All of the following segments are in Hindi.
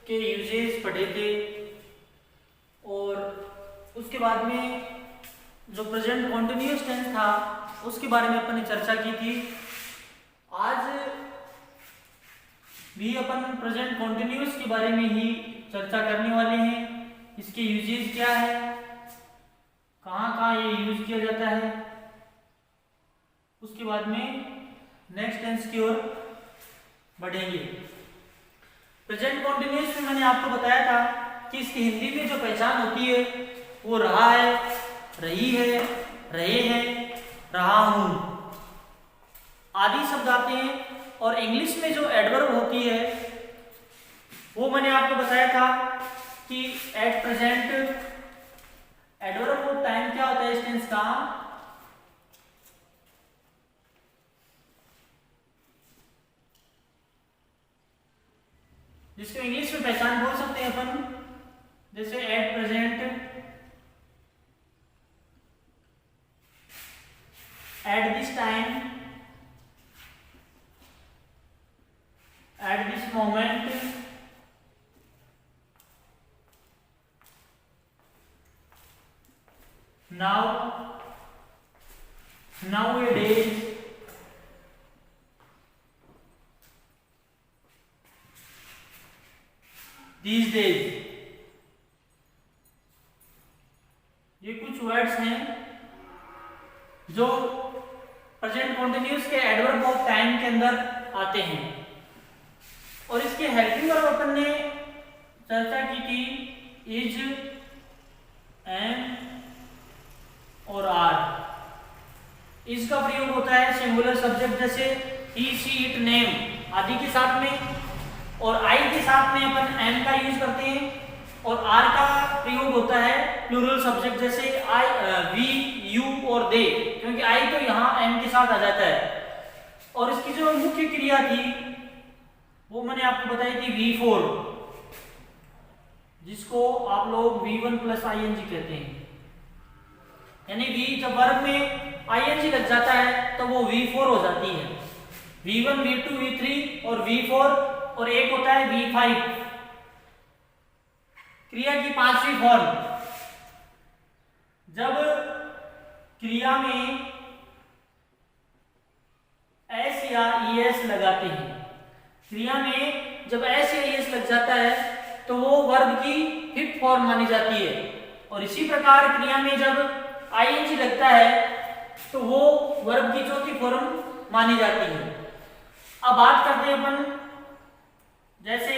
के यूजेस पढ़े थे और उसके बाद में जो प्रेजेंट कॉन्टिन्यूअस टेंस था उसके बारे में अपन ने चर्चा की थी। आज भी अपन प्रेजेंट कॉन्टिन्यूअस के बारे में ही चर्चा करने वाले हैं। इसके यूजेस क्या है, कहाँ कहाँ ये यूज किया जाता है, उसके बाद में नेक्स्ट टेंस की ओर बढ़ेंगे। प्रेजेंट कॉन्टिन्यूअस में मैंने आपको बताया था कि इसकी हिंदी में जो पहचान होती है वो रहा है, रही है, रहे हैं, रहा हूं आदि शब्द आते हैं। और इंग्लिश में जो एडवर्ब होती है वो मैंने आपको बताया था कि at present. Adverb of time क्या होता है इस टेंस का, जिसको इंग्लिश में पहचान बोल सकते हैं अपन, जैसे at present, at this time, at this moment, now, nowadays, these days। ये कुछ वर्ड्स हैं जो प्रेजेंट कॉन्टिन्यूअस के एडवर्ब ऑफ टाइम के अंदर आते हैं। और इसके हेल्पिंग वर्ब अपन ने चर्चा की थी, इज, एम और आर। इज का प्रयोग होता है सिंगुलर सब्जेक्ट जैसे ही, शी, इट, नेम आदि के साथ में, और आई के साथ में अपन एम का यूज करते हैं। और आर का प्रयोग होता है प्लूरल सब्जेक्ट जैसे आई, वी, यू और दे, क्योंकि आई तो यहाँ एम के साथ आ जाता है। और इसकी जो मुख्य क्रिया थी वो मैंने आपको बताई थी V4, जिसको आप लोग V1 प्लस ING कहते हैं। यानी V जब वर्ब में ING लग जाता है तो वो V4 हो जाती है। V1, V2, V3 और V4, और एक होता है V5, क्रिया की पांचवी फॉर्म। जब क्रिया में एस या ES लगाते हैं, क्रिया में जब एस या ES लग जाता है तो वो वर्ब की फिफ्थ फॉर्म मानी जाती है। और इसी प्रकार क्रिया में जब ING लगता है तो वो वर्ब की चौथी फॉर्म मानी जाती है। अब बात करते हैं अपन, जैसे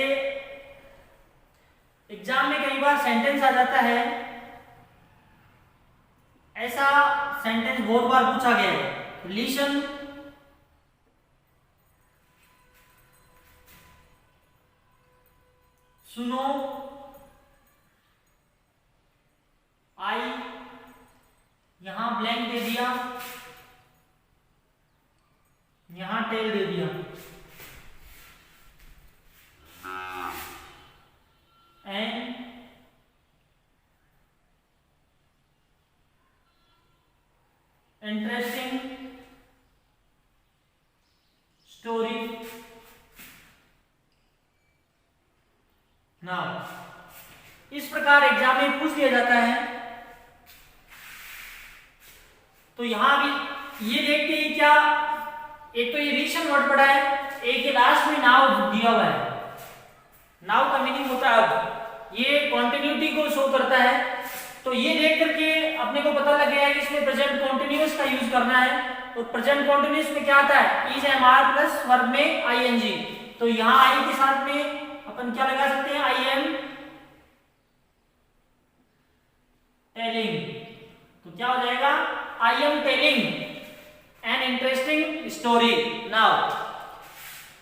एग्जाम में कई बार सेंटेंस आ जाता है, ऐसा सेंटेंस बहुत बार पूछा गया है, लिसन, सुनो, आई, यहां ब्लैंक दे दिया, यहां टेल दे दिया, एंड इंटरेस्टिंग स्टोरी। नाउ इस प्रकार एग्जाम में पूछ लिया जाता है। तो यहां भी ये देखते हैं क्या, एक तो ये रीशन वर्ड पड़ा है, एक के लास्ट में नाउ दिया हुआ है। नाउ का मीनिंग होता है अब, ये कॉन्टिन्यूटी को शो करता है। तो ये देख करके अपने को पता लग गया है कि इसमें प्रेजेंट कॉन्टिन्यूअस का यूज करना है। और प्रेजेंट कॉन्टिन्यूअस में क्या आता है, is, am, are plus verb में ING। तो यहाँ आई के साथ में अपन क्या लगा सकते हैं, आई एम टेलिंग। तो क्या हो जाएगा, I am telling an interesting story. Now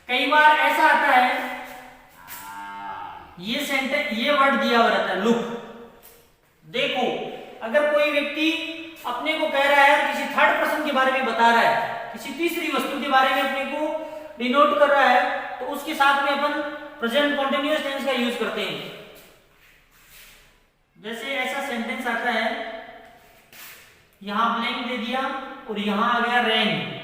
कई बार ऐसा आता है, ये सेंटेंस, ये वर्ड दिया हुआ रहता है, लुक, देखो। अगर कोई व्यक्ति अपने को कह रहा है, किसी थर्ड पर्सन के बारे में बता रहा है, किसी तीसरी वस्तु के बारे में अपने को डिनोट कर रहा है, तो उसके साथ में अपन प्रेजेंट कॉन्टिन्यूअस टेंस का यूज करते हैं। जैसे ऐसा सेंटेंस आता है, यहां ब्लैंक दे दिया और यहां आ गया रैन।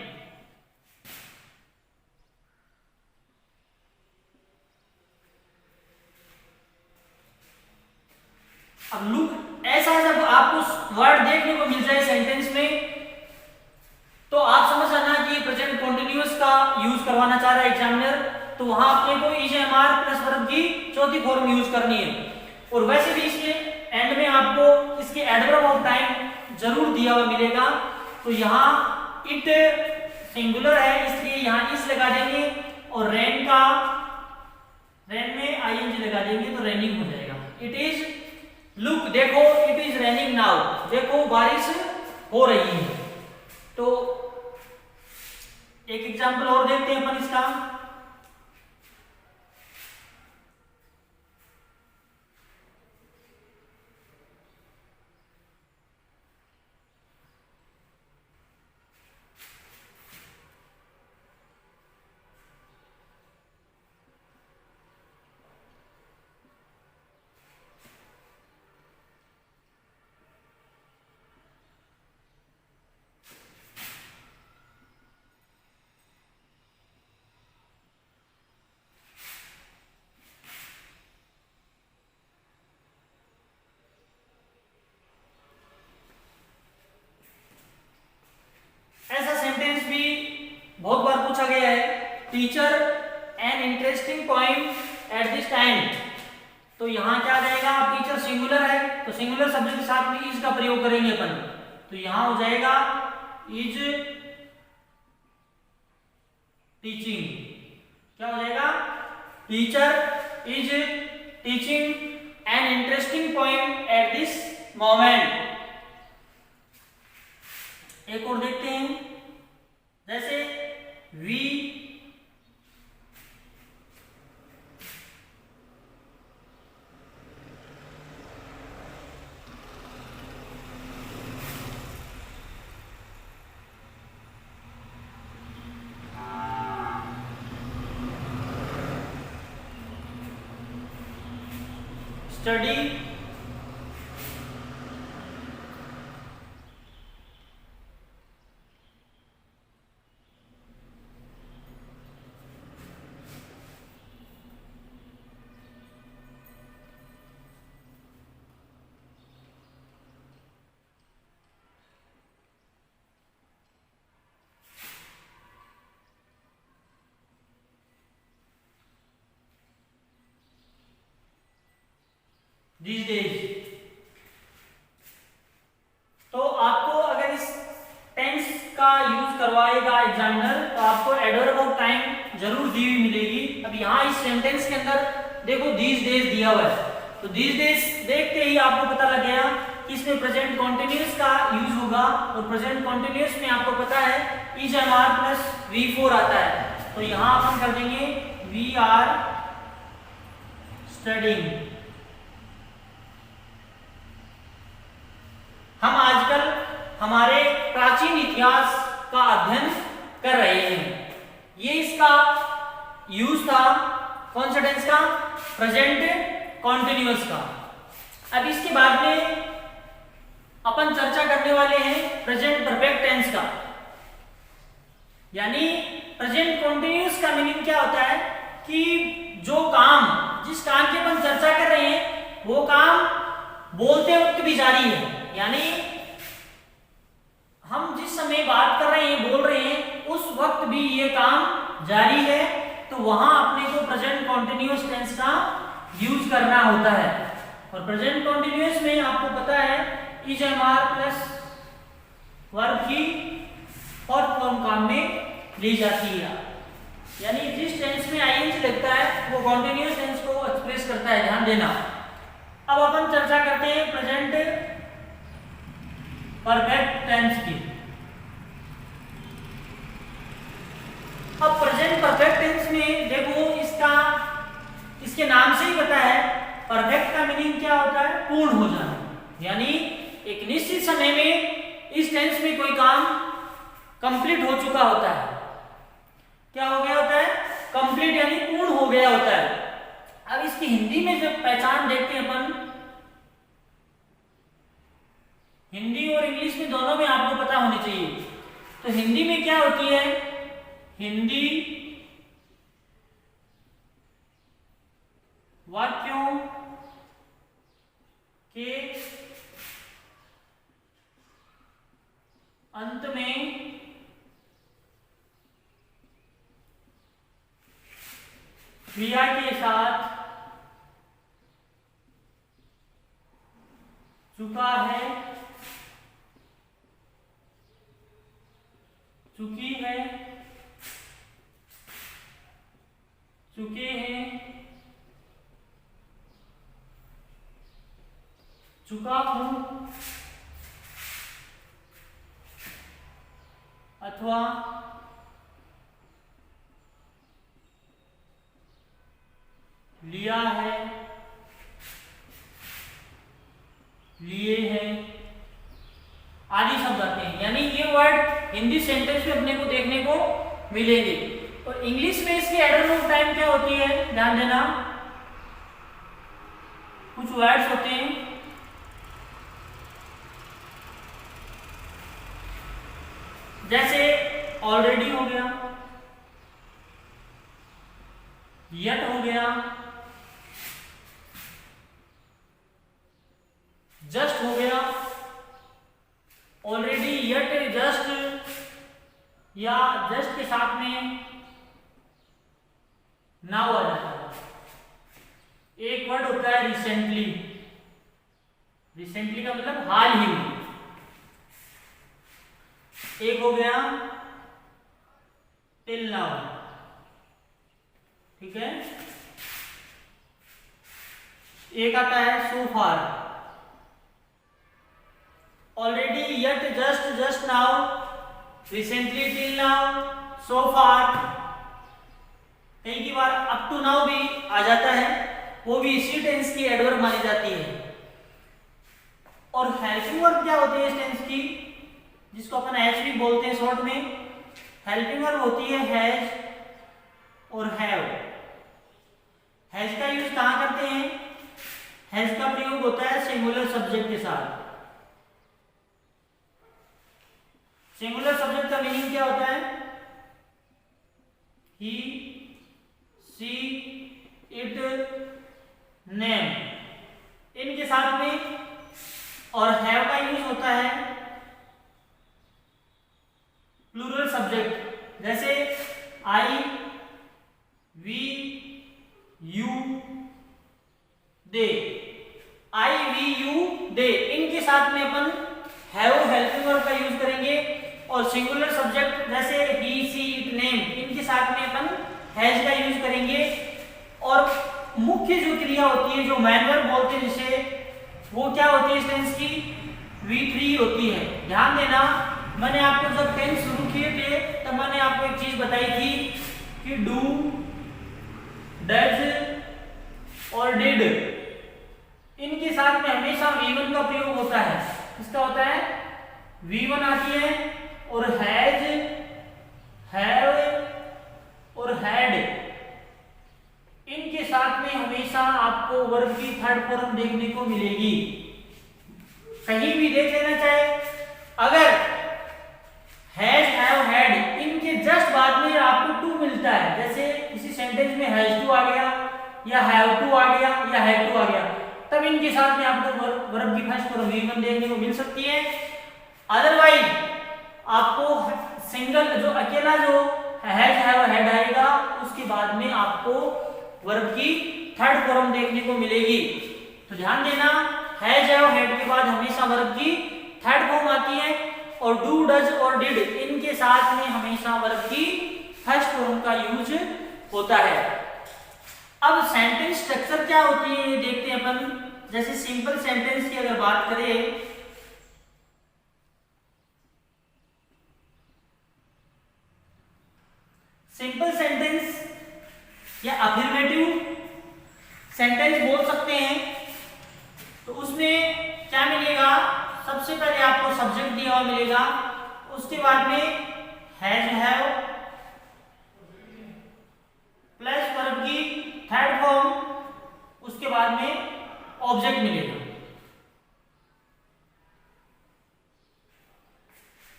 अब लुक ऐसा जब आपको वर्ड देखने को मिल जाए सेंटेंस में तो आप समझ जाना कि प्रेजेंट कॉन्टिन्यूअस का यूज करवाना चाह रहा है एग्जामिनर, तो वहां अपने को is am are plus verb की चौथी फॉर्म यूज करनी है। और वैसे भी इसके एंड में आपको इसके एडवर्ब ऑफ टाइम जरूर दिया हुआ मिलेगा। तो यहाँ इट सिंगुलर है इसलिए यहाँ इस लगा देंगे और रेन में आईएनजी लगा देंगे तो रेनिंग हो जाएगा। इट इज लुक, देखो इट इज रेनिंग नाउ, देखो बारिश हो रही है। तो एक एग्जांपल और देखते हैं अपन इसका। बहुत बार पूछा गया है, teacher an interesting point at this time. तो यहाँ क्या जाएगा, टीचर सिंगुलर है तो सिंगुलर शब्द के साथ में इज का प्रयोग करेंगे अपन। तो यहाँ हो जाएगा इज टीचिंग। क्या हो जाएगा, teacher is teaching an interesting point at this moment. एक और देखते हैं, जैसे वी स्टडी these days। तो आपको अगर इस टेंस का यूज करवाएगा एग्जामिनर तो आपको एडवर्ब ऑफ टाइम जरूर दी हुई मिलेगी। अब यहाँ इस सेंटेंस के अंदर देखो these days दिया हुआ है, तो these days देखते ही आपको पता लग गया कि इसमें प्रेजेंट कॉन्टिन्यूअस का यूज होगा। और प्रेजेंट कॉन्टिन्यूअस में आपको पता है is am are plus V4 आता है। तो यहाँ अपन कर देंगे वी आर स्टडिंग। हम आजकल हमारे प्राचीन इतिहास का अध्ययन कर रहे हैं। ये इसका यूज था कौन सा टेंस का, प्रेजेंट कॉन्टिन्यूअस का। अब इसके बाद में अपन चर्चा करने वाले हैं प्रेजेंट परफेक्ट टेंस का। यानी प्रेजेंट कॉन्टिन्यूअस का मीनिंग क्या होता है कि जो काम, जिस काम की अपन चर्चा कर रहे हैं वो काम बोलते वक्त भी जारी है। यानी हम जिस समय बात कर रहे हैं, बोल रहे हैं, उस वक्त भी ये काम जारी है। तो वहां अपने को प्रेजेंट कॉन्टिन्यूअस टेंस का यूज करना होता है। और प्रेजेंट कॉन्टिन्यूअस में आपको पता है is am are plus verb की फोर्थ फॉर्म काम में ली जाती है। यानी जिस टेंस में आईएनजी लगता है वो कॉन्टिन्यूअस टेंस को एक्सप्रेस करता है, ध्यान देना। अब अपन चर्चा करते हैं प्रेजेंट परफेक्ट टेंस की। अब प्रेजेंट परफेक्ट टेंस में देखो इसके नाम से ही पता है परफेक्ट का मीनिंग क्या होता है, पूर्ण हो जाना। यानी एक निश्चित समय में इस टेंस में कोई काम कंप्लीट हो चुका होता है। क्या हो गया होता है, कंप्लीट यानी पूर्ण हो गया होता है। अब इसकी हिंदी में जब पहचान देखते हैं अपन, हिंदी और इंग्लिश में दोनों में आपको पता होनी चाहिए। तो हिंदी में क्या होती है, हिंदी वाक्यों के क्रिया के साथ चुका है, चुकी है, चुके हैं, चुका हूं, अथवा लिया है, लिए हैं, आदि शब्द आते हैं। यानी ये वर्ड हिंदी सेंटेंस में अपने को देखने को मिलेंगे। और इंग्लिश में इसकी एडवर्ब ऑफ टाइम क्या होती है, ध्यान देना। कुछ वर्ड्स होते हैं जैसे ऑलरेडी हो गया, येट हो गया, जस्ट हो गया। ऑलरेडी, येट, जस्ट या जस्ट के साथ में नाउ आ जाता है। एक वर्ड होता है रिसेंटली। रिसेंटली का मतलब हाल ही में। एक हो गया टिल नाउ, ठीक है। एक आता है so far. Already, yet, just, just now, recently, till now, so far. कई की बार अप टू नाउ भी आ जाता है, वो भी इसी टेंस की एडवर्ब मानी जाती है। और हेल्पिंग वर्ब क्या होती है इस टेंस की, जिसको अपन हैज भी बोलते हैं शॉर्ट में। हेल्पिंग वर्ब होती है हैज और हैव। हैज का यूज कहां करते हैं, हैज का प्रयोग होता है सिंगुलर सब्जेक्ट के साथ। सिंगुलर सब्जेक्ट का मीनिंग क्या होता है, ही, सी, इट, नेम, इनके साथ में। और हैव का यूज होता है प्लूरल सब्जेक्ट, जैसे I, we, you, they. I, we, you, they, इनके साथ में अपन हैव हेल्पिंग वर्ब का यूज करेंगे। और सिंगुलर सब्जेक्ट जैसे ही, सी, इट, नेम, इनके साथ में अपन हैज का यूज करेंगे। और मुख्य जो क्रिया होती है, जो मैन वर्ब बोलते हैं जिसे, वो क्या होती है इस टेंस की, V3 होती है। ध्यान देना, मैंने आपको जब टेंस शुरू किए थे तब मैंने आपको एक चीज बताई थी कि डू, डज और डिड, इनके साथ में हमेशा V1 का प्रयोग होता है। किसका होता है, V1 आती है। और हैज, हैव और हैड, इनके साथ में हमेशा आपको वर्ब की थर्ड फॉर्म देखने को मिलेगी। कहीं भी देख लेना चाहे, अगर हैज, हैव, हैड, इनके जस्ट बाद में आपको टू मिलता है, जैसे किसी सेंटेंस में हैज टू आ गया या हैव टू आ गया या हैव टू आ गया, तब इनके साथ में आपको वर्ब की फर्स्ट फॉर्म V1 देखने को मिल सकती है। अदरवाइज आपको सिंगल जो अकेला जो हैज, हैव, हैड आएगा, उसके बाद में आपको वर्ब की थर्ड फॉर्म देखने को मिलेगी। तो ध्यान देना, हैज, हैव, हैड के बाद हमेशा वर्ब की थर्ड फॉर्म आती है। और डू, डज और डिड, इनके साथ में हमेशा वर्ब की फर्स्ट फॉर्म का यूज होता है। अब सेंटेंस स्ट्रक्चर क्या होती है देखते हैं अपन। जैसे सिंपल सेंटेंस की अगर बात करें, सिंपल सेंटेंस या अफर्मेटिव सेंटेंस बोल सकते हैं, तो उसमें क्या मिलेगा, सबसे पहले आपको सब्जेक्ट दिया हुआ मिलेगा, उसके बाद में हैज, हैव प्लस वर्ब की थर्ड फॉर्म, उसके बाद में ऑब्जेक्ट मिलेगा।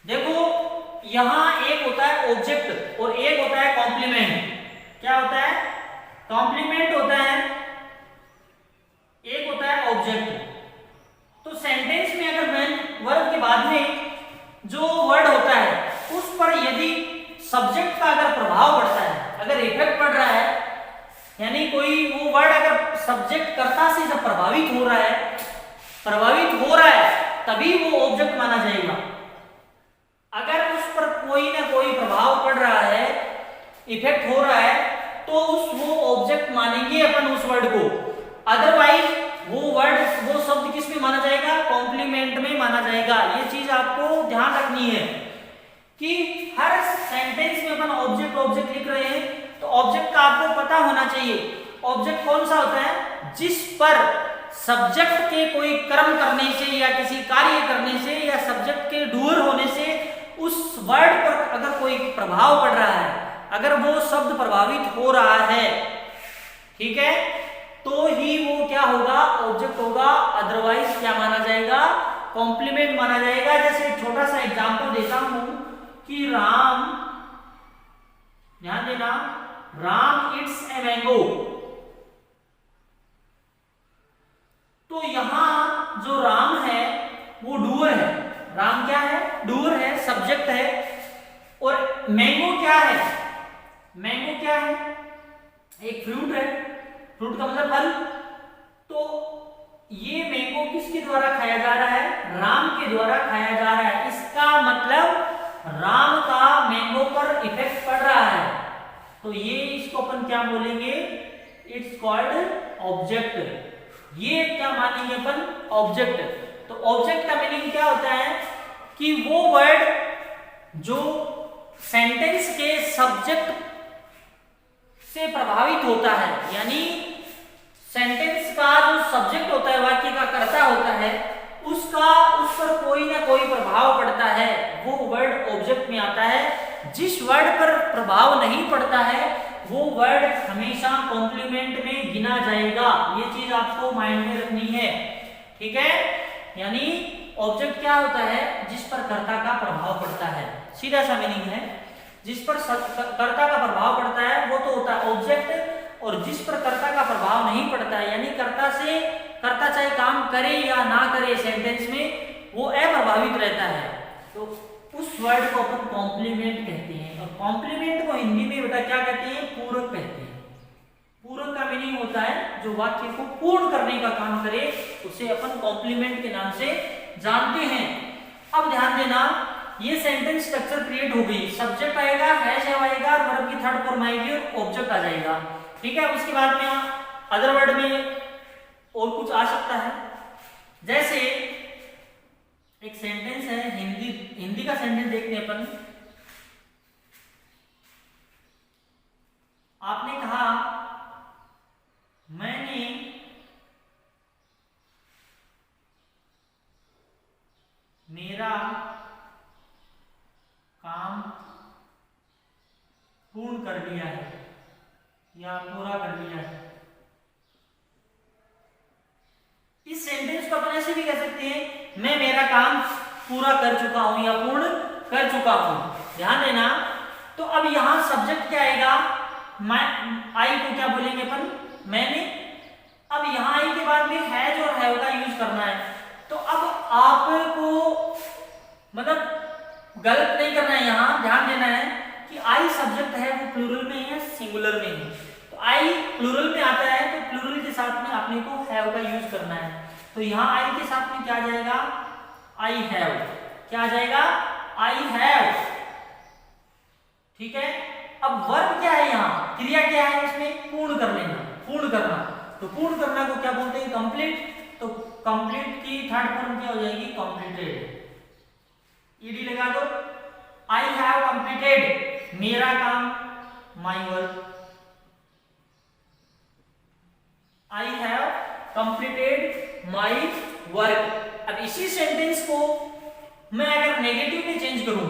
देखो यहां एक होता है ऑब्जेक्ट और एक होता है कॉम्प्लीमेंट। क्या होता है, कॉम्प्लीमेंट होता है, एक होता है ऑब्जेक्ट। तो सेंटेंस में अगर मेन वर्ब के बाद में जो वर्ड होता है उस पर यदि सब्जेक्ट का अगर प्रभाव पड़ता है, अगर इफेक्ट पड़ रहा है, यानी सब्जेक्ट कर्ता से जब प्रभावित हो रहा है तभी वो ऑब्जेक्ट माना जाएगा। अगर उस पर कोई ना कोई प्रभाव पड़ रहा है, इफेक्ट हो रहा है, तो वो ऑब्जेक्ट मानेंगे अपन उस वर्ड को। अदरवाइज वो शब्द किस में माना जाएगा? कॉम्प्लीमेंट में माना जाएगा। ये चीज आपको ध्यान रखनी है कि हर सेंटेंस में अपन ऑब्जेक्ट लिख रहे हैं तो ऑब्जेक्ट का आपको पता होना चाहिए। ऑब्जेक्ट कौन सा होता है? जिस पर सब्जेक्ट के कोई कर्म करने से या किसी कार्य करने से या सब्जेक्ट के डूअर होने से उस वर्ड पर अगर कोई प्रभाव पड़ रहा है, अगर वो शब्द प्रभावित हो रहा है, ठीक है, तो ही वो क्या होगा? ऑब्जेक्ट होगा। अदरवाइज क्या माना जाएगा? कॉम्प्लीमेंट माना जाएगा। जैसे एक छोटा सा एग्जांपल देता हूं कि राम, ध्यान देना, राम इट्स ए मैंगो। तो यहां जो राम है वो डूअर है। राम क्या है? डूअर है, सब्जेक्ट है। और मैंगो क्या है? मैंगो क्या है? एक फ्रूट है। फ्रूट का मतलब फल। तो ये मैंगो किसके द्वारा खाया जा रहा है? राम के द्वारा खाया जा रहा है। इसका मतलब राम का मैंगो पर इफेक्ट पड़ रहा है। तो ये इसको अपन क्या बोलेंगे? It's called object. ये क्या मानेंगे अपन? ऑब्जेक्ट। तो ऑब्जेक्ट का मीनिंग क्या होता है कि वो वर्ड जो सेंटेंस के सब्जेक्ट से प्रभावित होता है, यानी सेंटेंस का जो सब्जेक्ट होता है, वाक्य का कर्ता होता है, उसका उस पर कोई ना कोई प्रभाव पड़ता है, वो वर्ड ऑब्जेक्ट में आता है। जिस वर्ड पर प्रभाव नहीं पड़ता है वो वर्ड हमेशा कॉम्प्लीमेंट में गिना जाएगा। ये चीज आपको माइंड में रखनी है, ठीक है। यानी ऑब्जेक्ट क्या होता है? जिस पर कर्ता का प्रभाव पड़ता है, सीधा सा मीनिंग है। जिस पर कर्ता का प्रभाव पड़ता है वो तो होता है ऑब्जेक्ट, और जिस पर कर्ता का प्रभाव नहीं पड़ता है, यानी कर्ता चाहे काम करे या ना करे सेंटेंस में, वो अप्रभावित रहता है, तो उस वर्ड को अपन कॉम्प्लीमेंट कहते हैं। और कॉम्प्लीमेंट को हिंदी में बेटा क्या कहते हैं? पूरक कहते हैं। पूरक का मीनिंग होता है जो वाक्य को पूर्ण करने का काम करे, उसे अपन कॉम्प्लीमेंट के नाम से जानते हैं। अब ध्यान देना, ये सेंटेंस स्ट्रक्चर क्रिएट हो गई। सब्जेक्ट आएगा, हैज आएगा, और वर्ब की थर्ड फॉर्म आएगी और ऑब्जेक्ट आ जाएगा, ठीक है। उसके बाद में अदर वर्ड में और कुछ आ सकता है। जैसे एक सेंटेंस है, हिंदी का सेंटेंस देखते हैं अपन। आपने कहा मैंने मेरा काम पूर्ण कर लिया है या पूरा कर लिया है। इस सेंटेंस को अपन ऐसे भी कह सकते हैं, मैं मेरा काम पूरा कर चुका हूं या पूर्ण कर चुका हूं। ध्यान देना, तो अब यहां सब्जेक्ट क्या आएगा? मैं, आई को क्या बोलेंगे अपन? मैंने। अब यहां आई के बाद में हैज और हैव का यूज करना है। तो अब आपको मतलब गलत नहीं करना है, यहां ध्यान देना है कि आई सब्जेक्ट है वो प्लूरल में है, सिंगुलर में है। तो आई प्लूरल में आता है तो प्लूरल के साथ में आपने को हैव का यूज करना है। तो यहां आई के साथ में क्या आ जाएगा? I have. क्या आ जाएगा? आई हैव, ठीक है। अब वर्ब क्या है? यहाँ क्रिया क्या है? इसमें पूर्ण कर लेना, पूर्ण करना। तो पूर्ण करना को क्या बोलते हैं? कंप्लीट। तो कंप्लीट की थर्ड फॉर्म क्या हो जाएगी? कंप्लीटेड। ईडी लगा दो। आई हैव कंप्लीटेड मेरा काम, my work. I have completed my work. अब इसी सेंटेंस को मैं अगर नेगेटिव में चेंज करूं,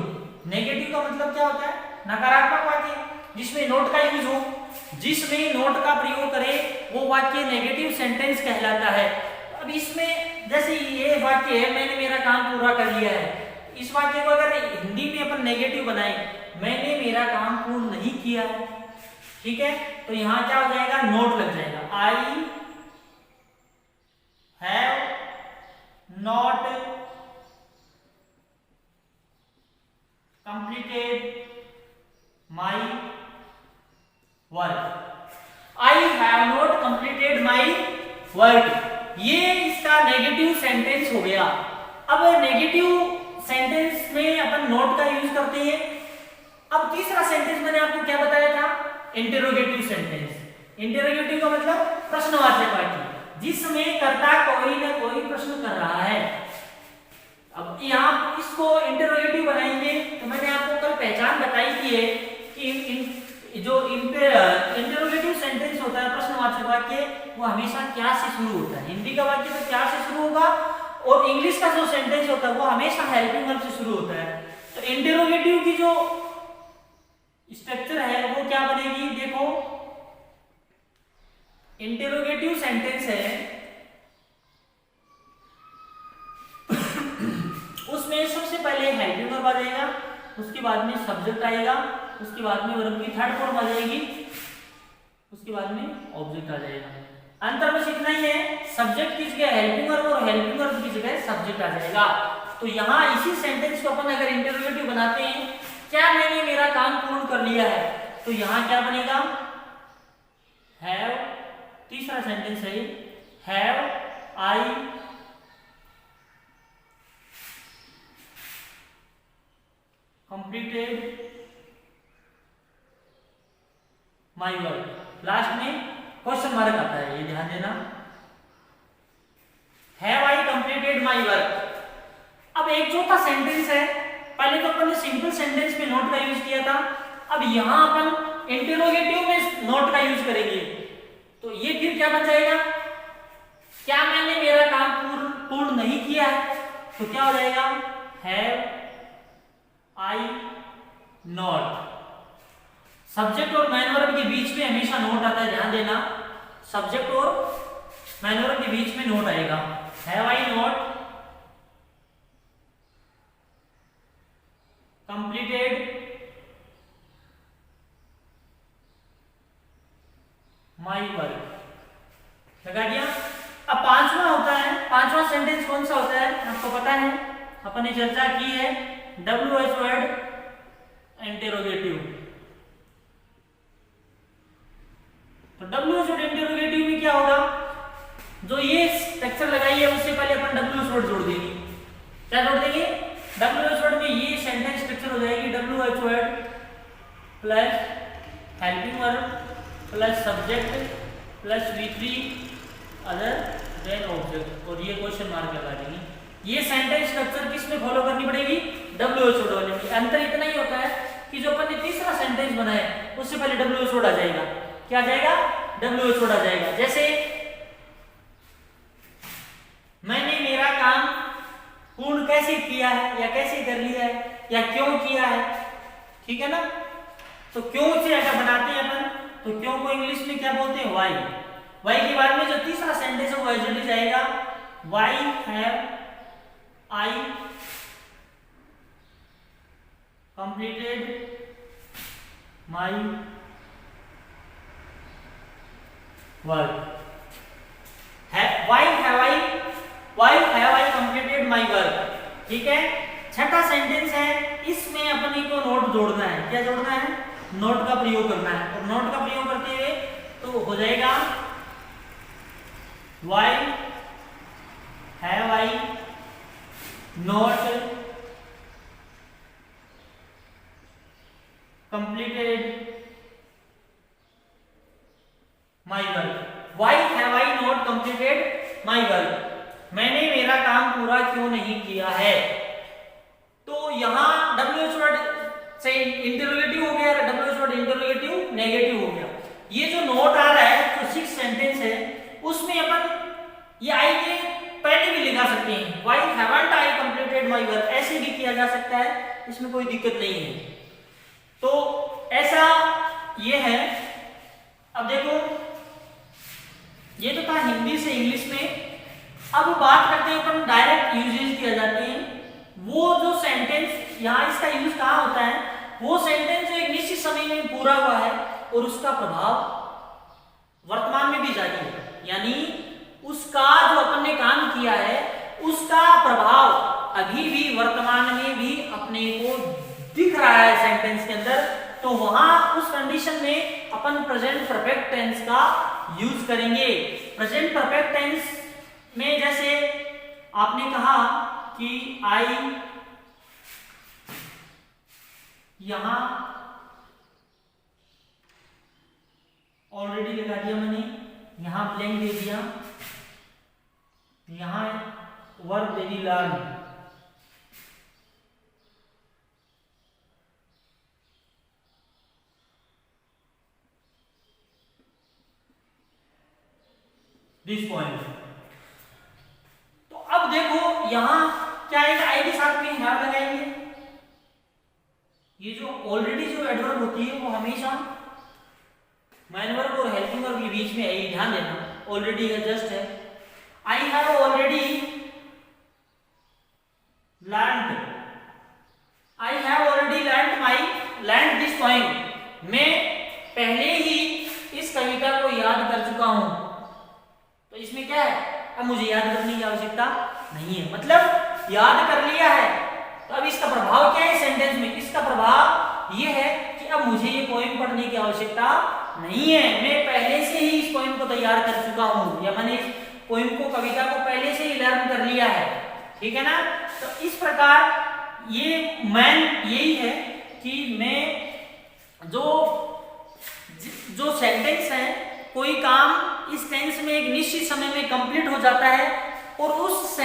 नेगेटिव का मतलब क्या होता है? नकारात्मक वाक्य जिसमें नोट का यूज हो, जिसमें नोट का प्रयोग करे वो वाक्य नेगेटिव सेंटेंस कहलाता है। अब इसमें जैसे ये वाक्य है, मैंने मेरा काम पूरा कर लिया है, इस वाक्य को अगर हिंदी में अपन नेगेटिव बनाए, मैंने मेरा काम पूर्ण नहीं किया है, ठीक है, तो यहां क्या हो जाएगा? नोट लग जाएगा। I have not completed my work. I have not completed my work. ये इसका नेगेटिव सेंटेंस हो गया। अब नेगेटिव सेंटेंस में अपन नॉट का यूज करते हैं। अब तीसरा सेंटेंस मैंने आपको क्या बताया था, इंटेरोगेटिव सेंटेंस। इंटेरोगेटिव का मतलब प्रश्नवाचक वाक्य, जिसमें कर्ता कोई ना कोई प्रश्न कर रहा है। अब यहाँ इसको इंटेरोगेटिव बनाएंगे तो मैंने आपको कल पहचान बताई थी है कि जो इंटेरोगेटिव सेंटेंस होता है, प्रश्नवाचक वाक्य, वो हमेशा क्या से शुरू होता है। हिंदी का वाक्य तो क्या से शुरू होगा, और इंग्लिश का जो सेंटेंस होता है वो हमेशा हेल्पिंग वर्ब से शुरू होता है। तो इंटेरोगेटिव की जो स्ट्रक्चर है वो क्या बनेगी, देखो इंटेरोगेटिव सेंटेंस है उसमें सबसे पहले हेल्पिंग वर्ब आ जाएगा, उसके बाद में सब्जेक्ट आएगा, उसके बाद में वर्ब की थर्ड फॉर्म आ जाएगी, उसके बाद में ऑब्जेक्ट आ जाएगा। अंतर बस इतना ही है, सब्जेक्ट की जगह हेल्पिंग वर्ब और हेल्पिंग वर्ब की जगह सब्जेक्ट आ जाएगा। तो यहाँ इसी सेंटेंस को अपन अगर इंटेरोगेटिव बनाते हैं, क्या मैंने मेरा काम पूर्ण कर लिया है, तो यहाँ क्या बनेगा, हैव, तीसरा सेंटेंस है have I completed my work. Last में क्वेश्चन मार्क आता है, ये ध्यान देना, have I completed my work. अब एक चौथा सेंटेंस है, पहले तो अपन ने सिंपल सेंटेंस में नोट का यूज किया था, अब यहां अपन इंटेरोगेटिव में नोट का यूज करेंगे। तो ये फिर क्या बन जाएगा, क्या मैंने मेरा काम पूर्ण नहीं किया है, तो क्या हो जाएगा, हैव आई नॉट। सब्जेक्ट और मैन वर्ब के बीच में हमेशा नोट आता है, ध्यान देना, सब्जेक्ट और मैन वर्ब के बीच में नोट आएगा। Have I not completed my work, लगा दिया। अब पांचवा होता है, पांचवा सेंटेंस कौन सा होता है आपको पता है, अपन ने चर्चा की है, WH वर्ड इंटेरोगेटिव। तो WH वर्ड इंटेरोगेटिव में क्या होगा, जो ये स्ट्रक्चर लगाई है उससे पहले अपन WH वर्ड जोड़ देंगे। क्या जोड़ देंगे, WH वर्ड में ये सेंटेंस स्ट्रक्चर हो जाएगी, WH word plus helping verb plus subject plus V3 other than object, और ये क्वेश्चन मार्क लगा देंगे। ये सेंटेंस स्ट्रक्चर किस में फॉलो करनी पड़ेगी, WH वर्ड वाले में। अंतर इतना ही होता है कि जो अपन ने तीसरा सेंटेंस बनाया उससे पहले WH वर्ड आ जाएगा। क्या आ जाएगा, WH वर्ड आ जाएगा। जैसे मैंने मेरा काम पूर्ण कैसे किया है, या कैसे कर लिया है, या क्यों किया है, ठीक है ना। तो क्यों से अगर बनाते हैं अपन, तो क्यों को इंग्लिश में क्या बोलते हैं, वाई। वाई के बाद में जो तीसरा सेंटेंस है वो एग्जैक्टली जाएगा, why have I completed my work. Why have I completed my work, ठीक है। छठा सेंटेंस है, इसमें अपने को नोट जोड़ना है। क्या जोड़ना है, नोट का प्रयोग करना है, और नोट का प्रयोग करते हुए तो हो जाएगा, why have I not completed my work. Why have I not completed my work, मैंने मेरा काम पूरा क्यों नहीं किया है। तो यहां WH वर्ड से इंटरोगेटिव हो गया, WH वर्ड इंटरोगेटिव नेगेटिव हो गया। ये जो नोट आ रहा है, जो 6 सेंटेंस है, उसमें अपन ये आई के पहले भी लिखा सकते हैं, why haven't I completed my work, ऐसे भी किया जा सकता है, इसमें कोई दिक्कत नहीं है। तो ऐसा ये है। अब देखो, ये तो था हिंदी से इंग्लिश में। अब बात करते हैं अपन डायरेक्ट यूजेज किया जाते हैं। वो जो सेंटेंस यहाँ इसका यूज कहाँ होता है, वो सेंटेंस जो एक निश्चित समय में पूरा हुआ है और उसका प्रभाव वर्तमान में भी जारी है, यानी उसका जो अपन ने काम किया है उसका प्रभाव अभी भी वर्तमान में भी अपने को दिख रहा है सेंटेंस के अंदर। तो वहां उस कंडीशन में अपन प्रेजेंट परफेक्ट टेंस का यूज करेंगे। प्रेजेंट परफेक्ट टेंस में जैसे आपने कहा कि आई यहां ऑलरेडी लगा दिया मैंने, यहां ब्लैंक दे दिया, यहां verb they the learn. This point. तो अब देखो यहां क्या है, आई के साथ में हैव लगाएंगे। ये जो ऑलरेडी जो एडवर्ब होती है वो हमेशा मैन वर्ब और हेल्पिंग वर्ब के बीच में है, ध्यान देना। ऑलरेडी है, जस्ट है। I have already learned, I have already learned this point. मैं पहले ही इस कविता को याद कर चुका हूं। तो इसमें क्या है, अब मुझे याद करने की आवश्यकता नहीं है, मतलब याद कर लिया है। तो अब इसका प्रभाव क्या है सेंटेंस में, इसका प्रभाव ये है कि अब मुझे ये पोएम पढ़ने की आवश्यकता नहीं है, मैं पहले से ही इस पोएम को तैयार कर चुका हूं, या मैंने इस पोएम को, कविता को पहले से ही लर्न कर लिया है। ठीक है ना। तो इस प्रकार ये मैन यही है कि मैं जो सेंटेंस है, कोई काम इस टेंस में एक निश्चित समय में कंप्लीट हो जाता है और उस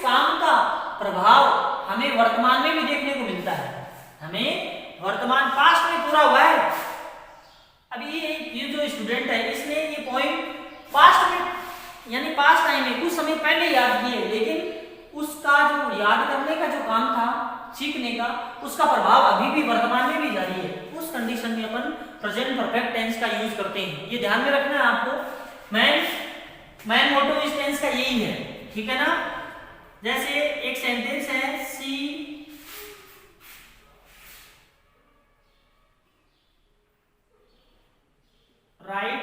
काम का प्रभाव हमें वर्तमान में भी देखने को मिलता है, हमें वर्तमान पास्ट में पूरा हुआ है। अभी ये जो स्टूडेंट है इसने ये पोएम पास्ट में यानी पास्ट टाइम में कुछ समय पहले याद की है, लेकिन उसका जो याद करने का जो काम था, सीखने का, उसका प्रभाव अभी भी वर्तमान में भी जारी है। उस कंडीशन में अपन प्रेजेंट परफेक्ट टेंस का यूज करते हैं, ये ध्यान में रखना है आपको। मैन मोटो इस टेंस का यही है। ठीक है ना। जैसे एक सेंटेंस है, सी राइट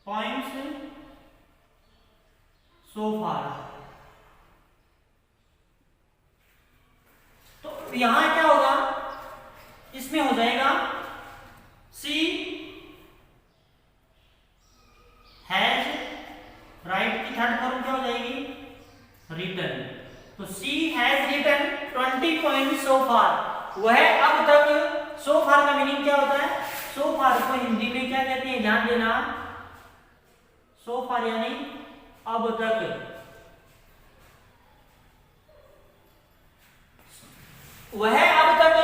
points so far। तो यहां क्या होगा, इसमें हो जाएगा सी हैज, राइट की थर्ड फॉर्म क्या हो जाएगी, रिटन। तो सी has written 20 points so far, वह अब तक, सो फार का मीनिंग क्या होता है, सो फार को हिंदी में क्या कहते हैं, ध्यान देना। सो फार यानी अब तक, वह अब तक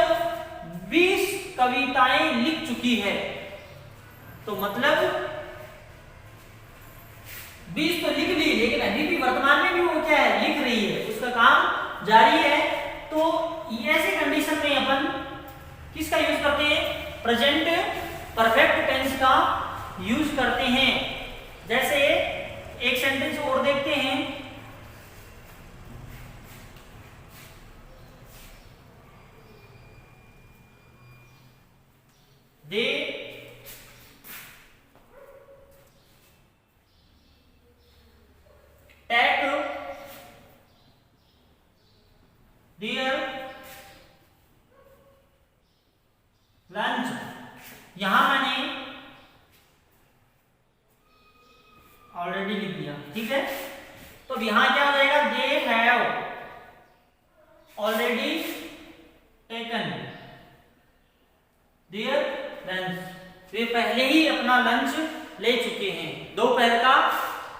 20 कविताएं लिख चुकी है। तो मतलब 20 तो लिख ली, लेकिन अभी भी वर्तमान में भी वो क्या है, लिख रही है, उसका काम जारी है। तो ऐसे कंडीशन में अपन किसका यूज करते हैं, प्रेजेंट परफेक्ट टेंस का यूज करते हैं। जैसे एक सेंटेंस और देखते हैं, दे टेक देयर लंच। यहां मैंने ऑलरेडी लिख दिया। ठीक है। तो यहां क्या हो जाएगा, they have already taken their lunch, वे पहले ही अपना लंच ले चुके हैं, दोपहर का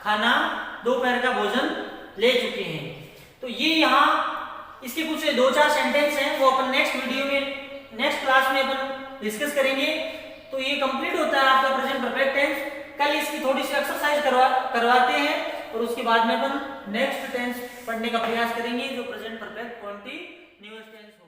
खाना, दोपहर का भोजन ले चुके हैं। तो ये यहां इसके कुछ 2-4 सेंटेंस हैं, वो अपन नेक्स्ट वीडियो में, नेक्स्ट क्लास में अपन डिस्कस करेंगे। तो ये कंप्लीट होता है आपका प्रेजेंट परफेक्ट टेंस। कल इसकी थोड़ी सी एक्सरसाइज करवाते हैं और उसके बाद में अपन नेक्स्ट टेंस पढ़ने का प्रयास करेंगे, जो प्रेजेंट परफेक्ट कंटीन्यूअस टेंस हो।